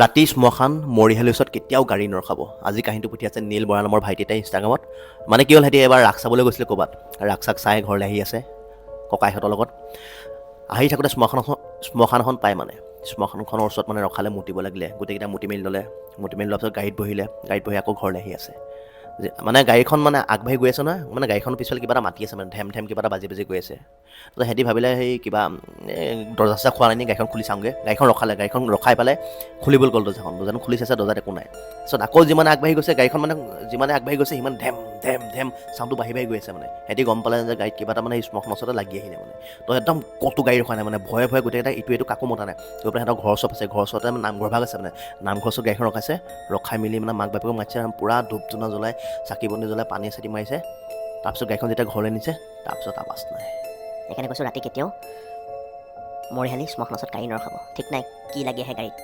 ৰাতি শ্মশান মৰিশালিৰ ওচৰত কেতিয়াও গাড়ী নৰখাব। আজি কাহিনীটো পঠিয়াইছে নীল বৰা নামৰ ভাইটি এটাই ইনষ্টাগ্ৰামত। মানে কি হ'ল, সিহঁতি এবাৰ ৰাস চাবলৈ গৈছিলে ক'ৰবাত। ৰাস চাক চাই ঘৰলৈ আহি আছে ককাইহঁতৰ লগত। আহি থাকোঁতে শ্মশানখন পায় মানে। শ্মশানখনৰ ওচৰত মানে ৰখালে, মুতিব লাগিলে। গোটেইকেইটা মুতি মেলি ল'লে। মুতি মেলি লোৱাৰ পিছত গাড়ীত বহিলে। গাড়ীত বহি আকৌ ঘৰলৈ আহি আছে। মানে গাড়ীখন মানে আগবাঢ়ি গৈ আছে নহয়, মানে গাড়ীখনৰ পিছফালে কিবা এটা মাতি আছে, মানে ধেম কিবা এটা বাজি গৈ আছে। তাৰপিছত সিহঁতি ভাবিলে সেই কিবা দৰ্জা চৰ্জা খোৱা নাই নি, গাড়ীখন খুলি চাওঁগৈ। গাড়ীখন ৰখালে, গাড়ীখন ৰখাই পেলাই খুলিবলৈ গ'ল দৰ্জাখন খুলি চাইছে, দৰ্জাত একো নাই। তাৰপিছত আকৌ যিমানে আগবাঢ়ি গৈছে গাড়ীখন, মানে যিমানে আগবাঢ়ি গৈছে সিমান ধেম চাউণ্ডটো বাঢ়ি গৈ আছে। মানে সিহঁতি গম পালে যে গাড়ীত কিবা এটা মানে শ্মশানৰ ওচৰতে লাগি আহিলে মানে। তো একদম ক'তো গাড়ী ৰখা নাই, মানে ভয়ে গোটেইকেইটা ইটো কাকো মতা নাই। গৈ পেলাই সিহঁতৰ ঘৰ ওচৰত আছে, ঘৰৰ ওচৰতে মানে নামঘৰ ভাগ আছে, মানে নামঘৰ ওচৰত গাড়ীখন ৰখাইছে। ৰখাই মেলি মানে মাক বাপেকক মাতিছে, পূৰা ধূপ ধূনা জ্বলাই, চাকি বন্তি জ্বলাই, পানী চাতি মাৰিছে। তাৰপিছত গাড়ীখন যেতিয়া ঘৰলৈ নিছে, তাৰপিছত আৱাজ নাই। সেইকাৰণে কৈছোঁ ৰাতি কেতিয়াও মৰিশালি শ্মশানৰ ওচৰত গাড়ী নৰখাব। ঠিক নাই কি লাগি আহে গাড়ীত।